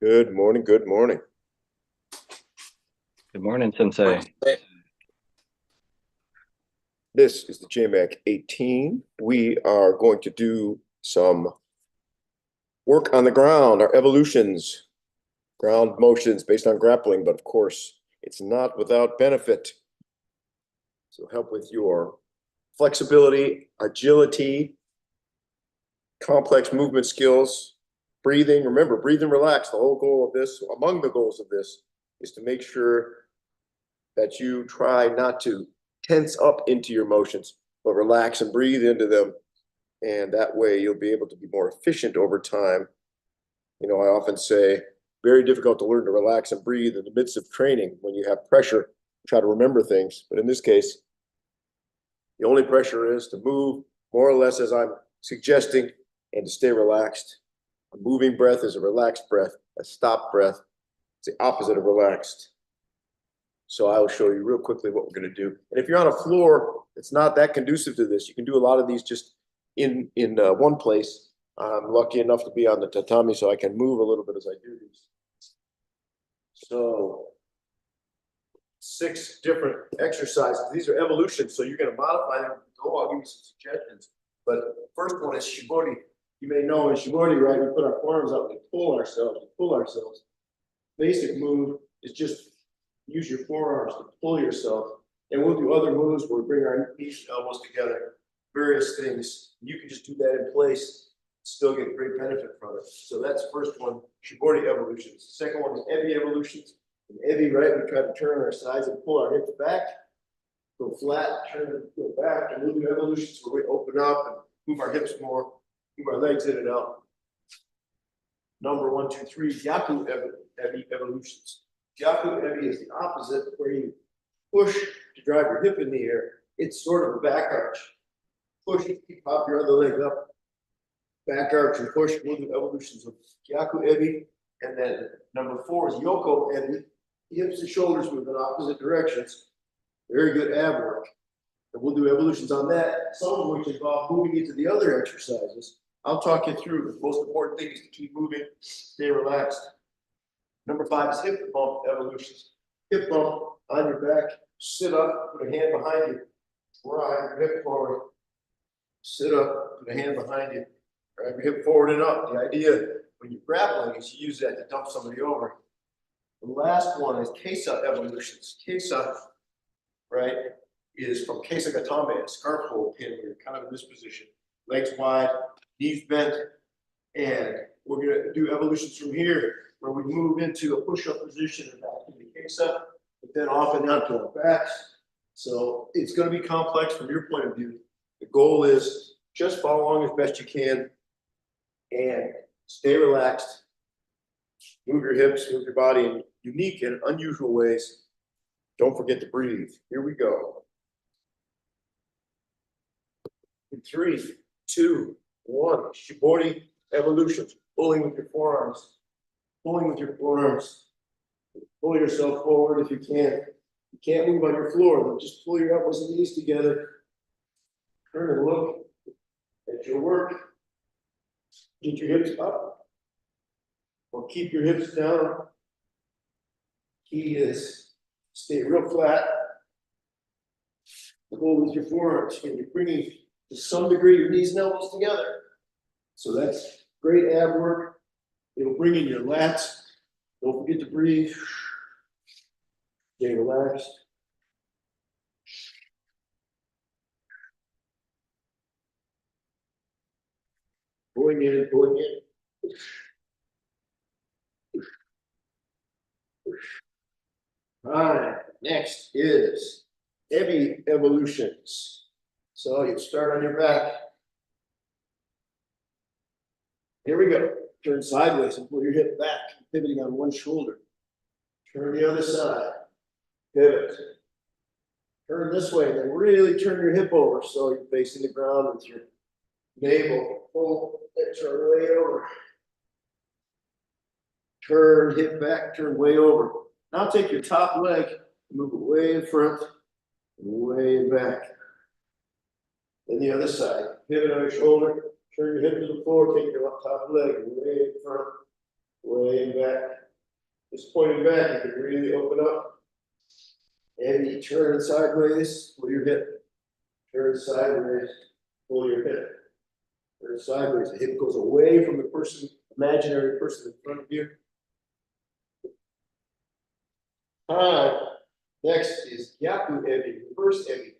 Good morning. Good morning. Good morning, Sensei. This is the JMAC18. We are going to do some work on the ground, our evolutions, ground motions based on grappling, but of course, it's not without benefit. So help with your flexibility, agility, complex movement skills, breathing. Remember, breathe and relax. The whole goal of this, among the goals of this, is to make sure that you try not to tense up into your motions, but relax and breathe into them. And that way you'll be able to be more efficient over time. You know, I often say, very difficult to learn to relax and breathe in the midst of training when you have pressure, try to remember things. But in this case, the only pressure is to move more or less as I'm suggesting and to stay relaxed. A moving breath is a relaxed breath. A stop breath is the opposite of relaxed. So I will show you real quickly what we're going to do. And if you're on a floor that's not that conducive to this, you can do a lot of these just in one place. I'm lucky enough to be on the tatami, so I can move a little bit as I do these. So 6 different exercises. These are evolutions, so you're going to modify them. I'll give you some suggestions. But the first one is shibori. You may know in shibori, right? We put our forearms up and pull ourselves. Basic move is just use your forearms to pull yourself. And we'll do other moves where we bring our knees and elbows together, various things. You can just do that in place, still get great benefit from it. So that's the first one, shibori evolutions. The second one is ebi evolutions. In ebi, right, we try to turn on our sides and pull our hips back, go flat, turn and go back, and we'll do evolutions where we open up and move our hips more, move our legs in and out. Number 1, 2, 3, gyaku ebi evolutions. Gyaku ebi is the opposite, where you push to drive your hip in the air. It's sort of a back arch. Push, pop your other leg up, back arch and push. We'll do evolutions of gyaku ebi. And then number 4 is yoko ebi. Hips and shoulders move in opposite directions. Very good ab work. And we'll do evolutions on that, some of which involve moving into the other exercises. I'll talk you through. The most important thing is to keep moving, stay relaxed. Number 5 is hip bump evolutions. Hip bump on your back, sit up, put a hand behind you, drive your hip forward. Sit up, put a hand behind you, drive your hip forward and up. The idea when you're grappling is you use that to dump somebody over. The last one is Kesa evolutions. Kesa, right, is from Kesa Gatame, a scarf hold pin where you're kind of in this position. Legs wide, knees bent, and we're going to do evolutions from here where we move into a push-up position and back into Kesa, but then off and down to our backs. So it's going to be complex from your point of view. The goal is just follow along as best you can and stay relaxed. Move your hips, move your body in unique and unusual ways. Don't forget to breathe. Here we go. In 3, 2, 1. Shibori evolutions. Pulling with your forearms. Pulling with your forearms. Pull yourself forward if you can. You can't move on your floor, but just pull your elbows and knees together. Turn and look at your work. Get your hips up or keep your hips down. Key is stay real flat. Pull with your forearms and you're bringing to some degree your knees and elbows together. So that's great ab work. It'll bring in your lats. Don't forget to breathe. Stay relaxed. Pulling in, pulling in. All right, next is ebi evolutions. So you start on your back. Here we go. Turn sideways and pull your hip back, pivoting on one shoulder. Turn the other side. Pivot. Turn this way, then really turn your hip over so you're facing the ground with your navel. Pull and turn way over. Turn, hip back, turn way over. Now take your top leg, move it way in front, and way in back. Then the other side. Pivot on your shoulder, turn your hip to the floor, take your top leg way in front, way back. Just pointing back, you can really open up. And you turn sideways, pull your hip. Turn sideways, pull your hip. Turn sideways, the hip goes away from the person, imaginary person in front of you. Next is Gyaku Ebi, reverse Ebi.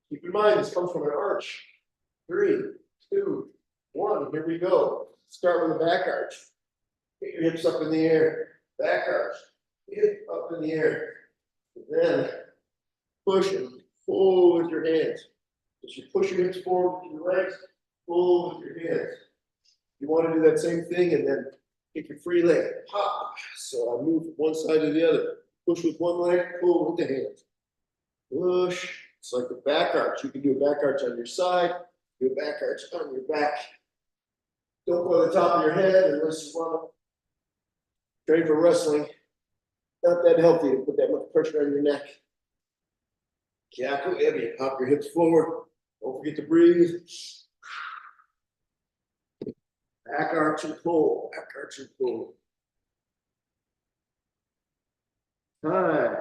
Keep in mind, this comes from an arch. 3, 2, 1, here we go. Start with a back arch. Get your hips up in the air. Back arch. Hip up in the air. And then push and pull with your hands. As you push your hips forward with your legs, pull with your hands. You want to do that same thing and then take your free leg. Pop. So I move from one side to the other. Push with one leg, pull with the hands. Push. It's like the back arch. You can do a back arch on your side, do a back arch on your back. Don't go to the top of your head unless you want to train for wrestling. Not that healthy to put that much pressure on your neck. Gyaku Ebi, pop your hips forward. Don't forget to breathe. Back arch and pull, back arch and pull. Time.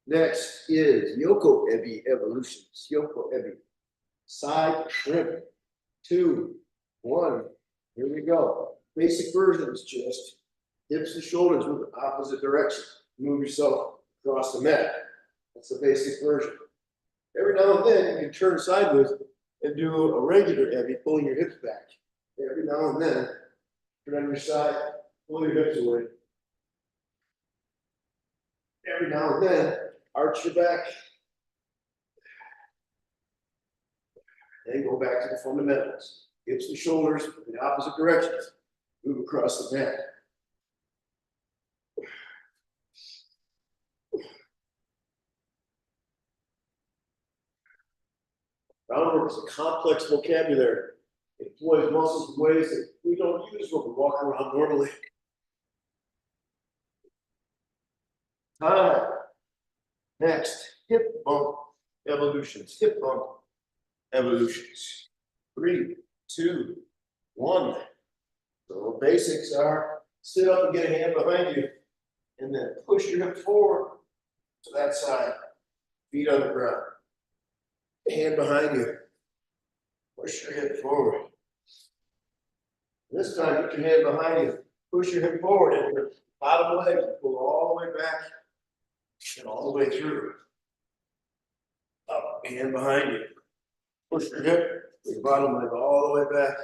Next is Yoko Ebi evolutions. Yoko Ebi. Side shrimp. 2, 1. Here we go. Basic version is just hips and shoulders move the opposite direction. Move yourself across the mat. That's the basic version. Every now and then you can turn sideways and do a regular Ebi, pulling your hips back. Every now and then, turn on your side, pull your hips away. Every now and then, arch your back. Then go back to the fundamentals. Hips and shoulders in the opposite directions. Move across the mat. Groundwork is a complex vocabulary. It employs muscles in ways that we don't use when we walk around normally. Time. Next, hip bump evolutions. Hip bump evolutions. 3, 2, 1. So basics are sit up and get a hand behind you, and then push your hip forward to that side. Feet on the ground. Hand behind you. Push your hip forward. This time, put your hand behind you. Push your hip forward, and your bottom leg pull all the way back and all the way through. Up, hand behind you. Push your hip, your bottom leg all the way back,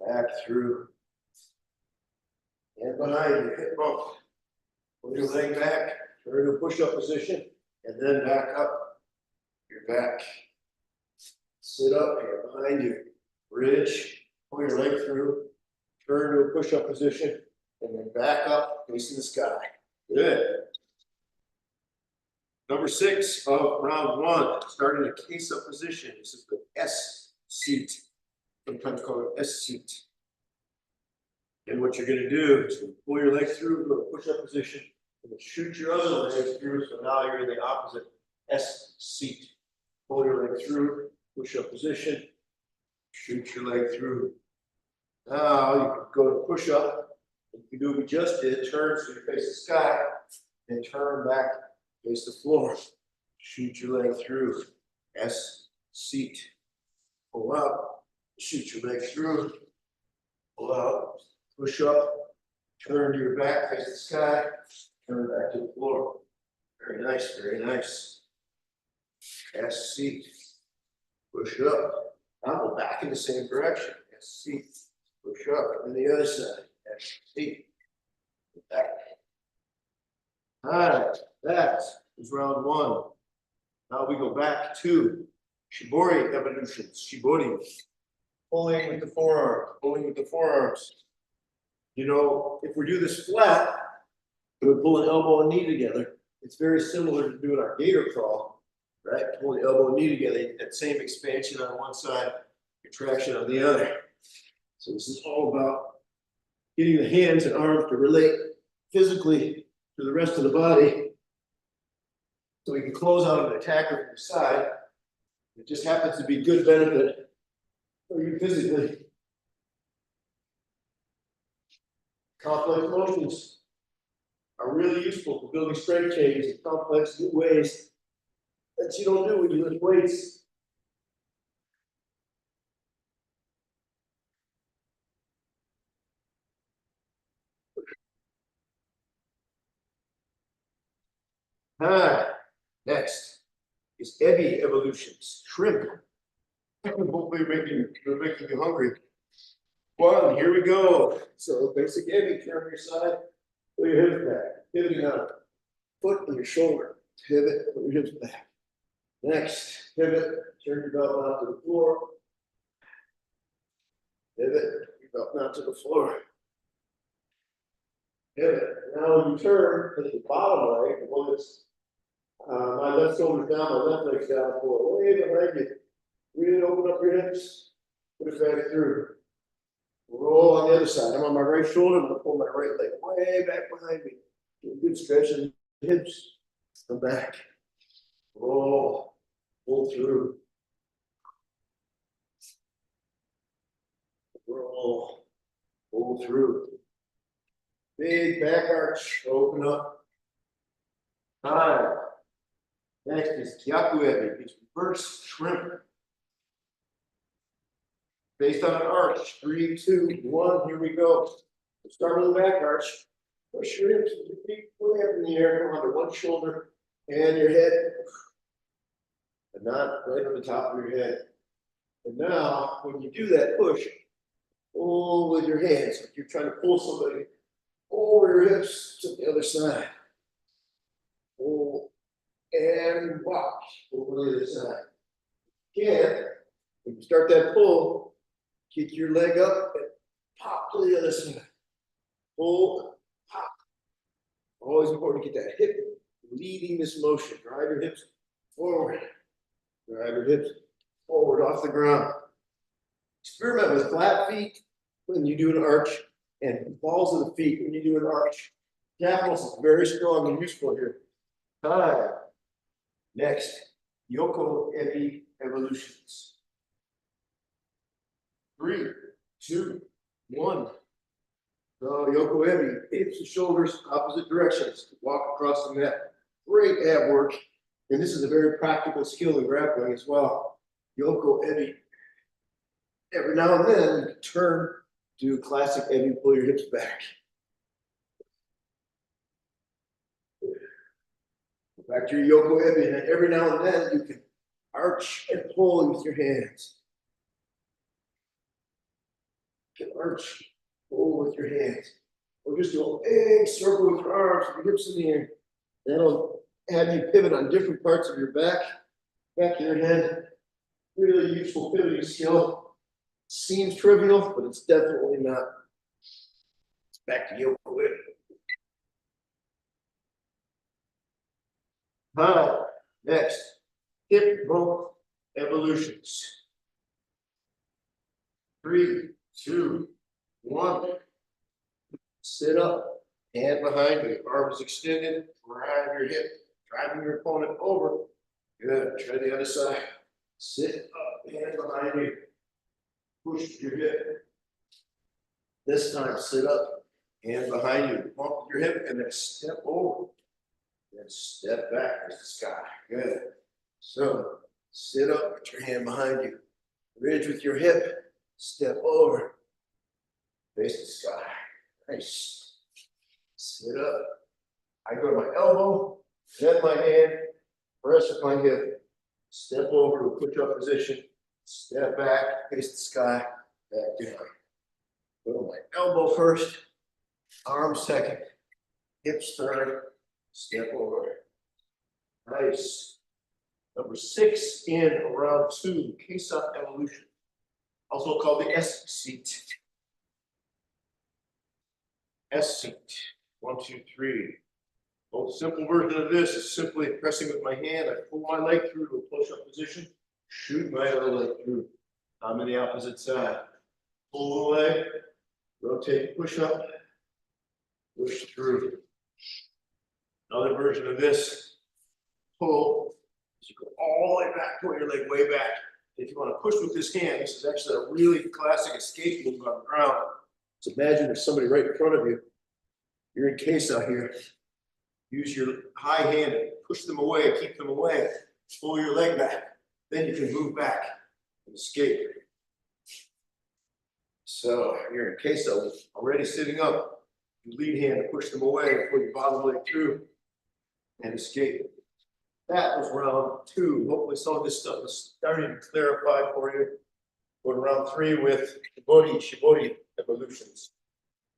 back through. Hand behind you, hip bump. Pull your leg back, turn to push-up position, and then back up. Your back. Sit up, hand behind you. Bridge, pull your leg through, turn to a push-up position, and then back up, facing the sky. Good. Number 6 of round 1, starting a case-up position. This is the S seat, sometimes called an S seat. And what you're going to do is pull your leg through, go to push-up position, and then shoot your other leg through. So now you're in the opposite S seat. Pull your leg through, push-up position, shoot your leg through. Now you can go to push-up. You can do what we just did, turn so you face the sky, and turn back, face the floor. Shoot your leg through. S seat. Pull up, shoot your leg through. Pull out, push up, turn to your back, face the sky, turn back to the floor. Very nice, very nice. S seat. Push up. Now go back in the same direction. S seat. Push up. And the other side. S seat. Back. All right. That is round 1. Now we go back to Shibori evolutions. Shibori. Pulling with the forearm. Pulling with the forearms. You know, if we do this flat, we pull an elbow and knee together. It's very similar to doing our gator crawl, right? Pull the elbow and knee together. You get that same expansion on one side, contraction on the other. So this is all about getting the hands and arms to relate physically to the rest of the body. So we can close out an attacker from the side. It just happens to be good benefit for you physically. Complex motions are really useful for building strength changes in complex new ways that you don't do when you lift weights. Next is heavy evolutions, shrimp. Hopefully we're making you hungry. One, here we go. So basic heavy, turn your side, pull your hips back, pivoting up, foot and your shoulder, pivot, pull your hips back. Next, pivot, turn your belt out to the floor. Pivot, your belt out to the floor. Pivot. Now when you turn to the bottom leg, the one that's my left shoulder's down, my left leg's down, pull it way behind you. Really open up your hips, put it back through. Roll on the other side. I'm on my right shoulder, I'm gonna pull my right leg way back behind me. Do a good stretch in the hips. Come back. Roll. Pull through. Roll. Pull through. Big back arch. Open up. Time. Next is Kyakuebi. It's reverse shrimp. Based on an arch. 3, 2, 1. Here we go. We'll start with the back arch. Push your hips with your feet way up in the air. Come onto one shoulder and your head. And not right on the top of your head. And now, when you do that push, pull with your hands. Like you're trying to pull somebody over your hips to the other side. Pull and watch over the other side. Again, when you start that pull, kick your leg up and pop to the other side. Pull, pop. Always important to get that hip leading this motion. Drive your hips forward. Drive your hips forward off the ground. Experiment with flat feet when you do an arch and balls of the feet when you do an arch. Calf muscle is very strong and useful here. Time. Next, Yoko Ebi evolutions. 3, 2, 1. So Yoko Ebi, hips and shoulders, opposite directions. Walk across the mat. Great ab work. And this is a very practical skill in grappling as well. Yoko Ebi. Every now and then, you can turn, do classic Ebi, pull your hips back. Back to your Yoko Ebi, and every now and then, you can arch and pull with your hands. You can arch, pull with your hands. Or just do a big circle with your arms, with your hips in the air. That'll have you pivot on different parts of your back of your head. Really useful pivoting skill. Seems trivial, but it's definitely not. Back to Yoko Ebi. Next, hip bump evolutions. 3, 2, 1. Sit up, hand behind you, arms extended, drive your hip, driving your opponent over. Good, try the other side. Sit up, hand behind you, push your hip. This time, sit up, hand behind you, bump your hip, and then step over. Then step back towards the sky. Good. So sit up, put your hand behind you. Ridge with your hip. Step over. Face the sky. Nice. Sit up. I go to my elbow, bend my hand, press with my hip. Step over to a push-up position. Step back, face the sky, back down. Go to my elbow first, arm second, hips third. Step over. Nice. Number 6 in round 2, Kesa evolution, also called the S seat. S seat. 1, 2, 3. Most simple version of this is simply pressing with my hand. I pull my leg through to a push-up position, shoot my other leg through. I'm in the opposite side. Pull the leg, rotate, push up, push through. Another version of this, pull, you go all the way back, pull your leg way back. If you want to push with this hand, this is actually a really classic escape move on the ground. So imagine there's somebody right in front of you, You're in case out here. Use your high hand, push them away, keep them away, pull your leg back. Then you can move back and escape. So you're in queso, already sitting up. Your lead hand to push them away, pull your bottom leg through and escape. That was round 2. Hopefully some of this stuff is starting to clarify for you. Go to round 3 with shibori evolutions.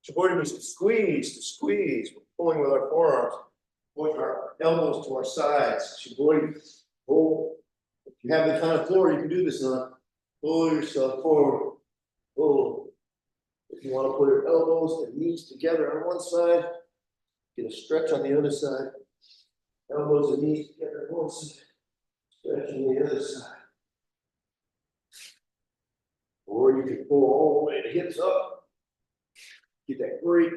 Shibori means to squeeze. We're pulling with our forearms, pulling our elbows to our sides. Shibori, pull. If you have the kind of floor, you can do this on. Pull yourself forward. Pull. If you want to put your elbows and knees together on one side, get a stretch on the other side. Elbows and knees together on one side. Stretch on the other side. Or you can pull all the way the hips up. Get that great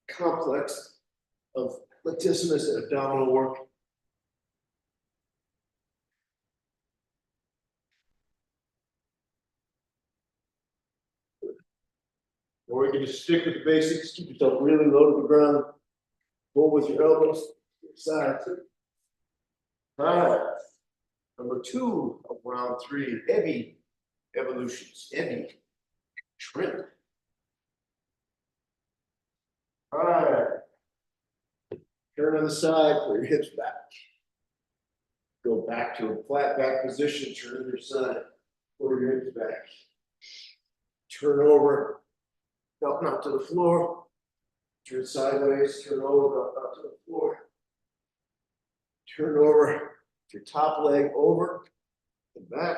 complex of latissimus and abdominal work. Or you can just stick with the basics, keep yourself really low to the ground. Pull with your elbows to your sides. All right. Number 2 of round 3, heavy evolutions, heavy shrimp. All right. Turn on the side, pull your hips back. Go back to a flat back position, turn to your side, pull your hips back. Turn over, up not to the floor. Turn sideways, turn over, up not to the floor. Turn over, your top leg over and back.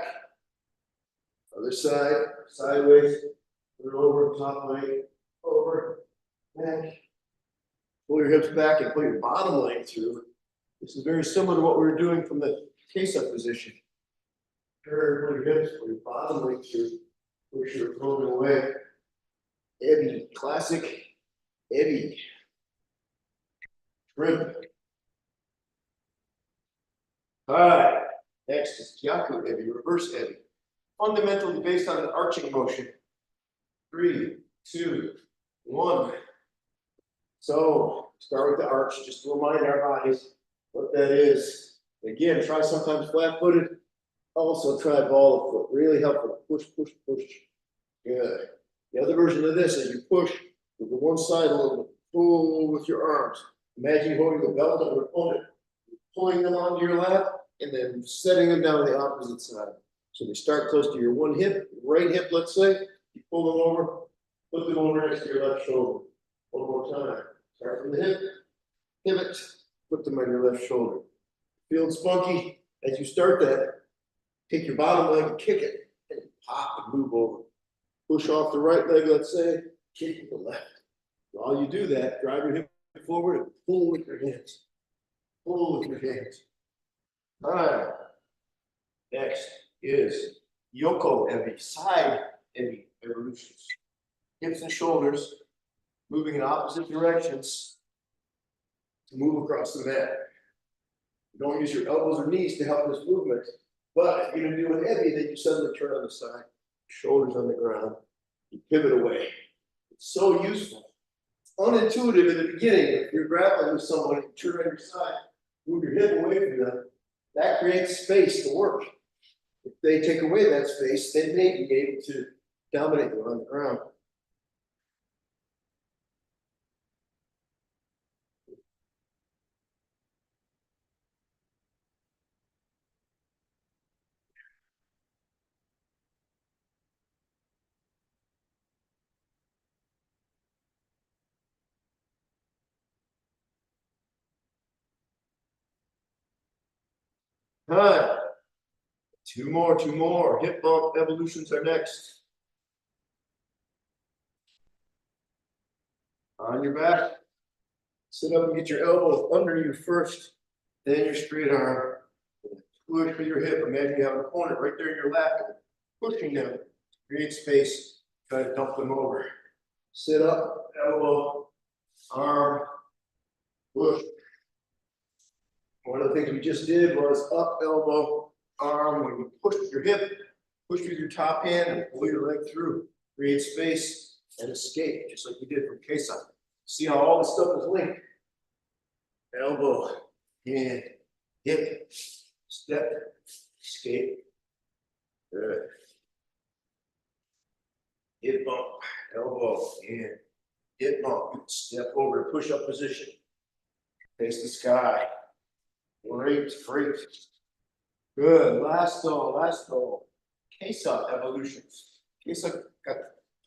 Other side, sideways, turn over, top leg over, back. Pull your hips back and pull your bottom leg through. This is very similar to what we were doing from the case-up position. Turn, pull your hips, pull your bottom leg through. Push your opponent away. Ebi, classic Ebi. Shrimp. All right, next is Kyaku Ebi, reverse Ebi. Fundamentally based on an arching motion. 3, 2, 1. So start with the arch, just to remind our bodies what that is. Again, try sometimes flat-footed. Also try ball of foot. Really helpful. Push, push, push. Good. The other version of this is you push with the one side a little bit. Pull with your arms. Imagine you holding the belt of your opponent, pulling them onto your lap, and then setting them down the opposite side. So they start close to your one hip, right hip, let's say. You pull them over, put them over next to your left shoulder. One more time. Start from the hip, pivot, put them on your left shoulder. Feeling spunky. As you start that, take your bottom leg and kick it, and pop and move over. Push off the right leg, let's say, kick with the left. While you do that, drive your hip forward and pull with your hands. Pull with your hands. All right. Next is Yoko Ebi, side Ebi evolutions. Hips and shoulders moving in opposite directions to move across the mat. You don't use your elbows or knees to help this movement, but if you're going to do an Ebi, then you suddenly turn on the side, shoulders on the ground, you pivot away. It's so useful. It's unintuitive in the beginning. If you're grappling with someone and you turn on your side, move your hip away from them, that creates space to work. If they take away that space, they may be able to dominate you on the ground. All right. Two more. Hip bump evolutions are next. On your back. Sit up and get your elbows under you first, then your straight arm. Push with your hip. Imagine you have an opponent right there in your lap, pushing them. Create space. Try to dump them over. Sit up, elbow, arm, push. One of the things we just did was up, elbow, arm. When you push with your hip, push with your top hand and pull your leg through. Create space and escape, just like we did from Kesa. See how all this stuff is linked? Elbow, hand, hip, step, escape. Good. Hip bump, elbow, hand, hip bump, step over to push-up position. Face the sky. Great, great. Good, last though. Case-up evolutions. Case-up got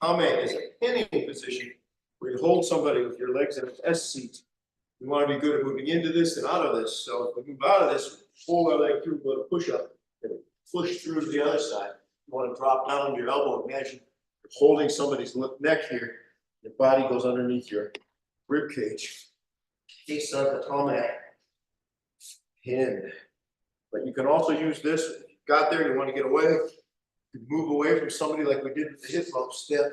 Ame is a pinning position where you hold somebody with your legs in an S seat. We want to be good at moving into this and out of this. So if we move out of this, hold our leg through, go to push-up, and push through to the other side. You want to drop down your elbow. Imagine you're holding somebody's neck here. Your body goes underneath your rib cage. Case-up Ame. Pin. But you can also use this. If you got there and you want to get away, you can move away from somebody like we did with the hip bump step,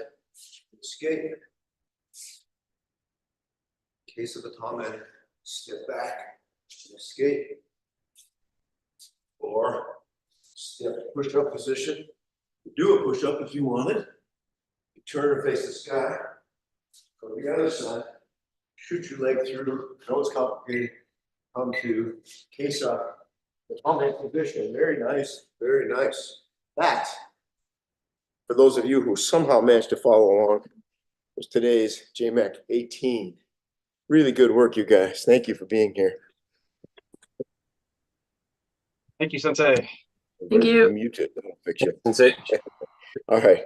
escape. Case of the Ame, step back, escape. Or step push-up position. Do a push-up if you want it. You turn and face the sky. Go to the other side. Shoot your leg through. I know it's complicated. Come to case up. The Ame position. Very nice. Very nice. That, for those of you who somehow managed to follow along, was today's JMAC18. Really good work, you guys. Thank you for being here. Thank you, Sensei. Thank you. Muted. Fix you. Sensei. All right.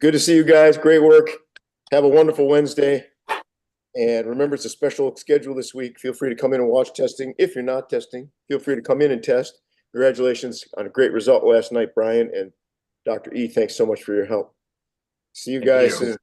Good to see you guys. Great work. Have a wonderful Wednesday. And remember, it's a special schedule this week. Feel free to come in and watch testing. If you're not testing, feel free to come in and test. Congratulations on a great result last night, Brian. And Dr. E, thanks so much for your help. See you guys soon.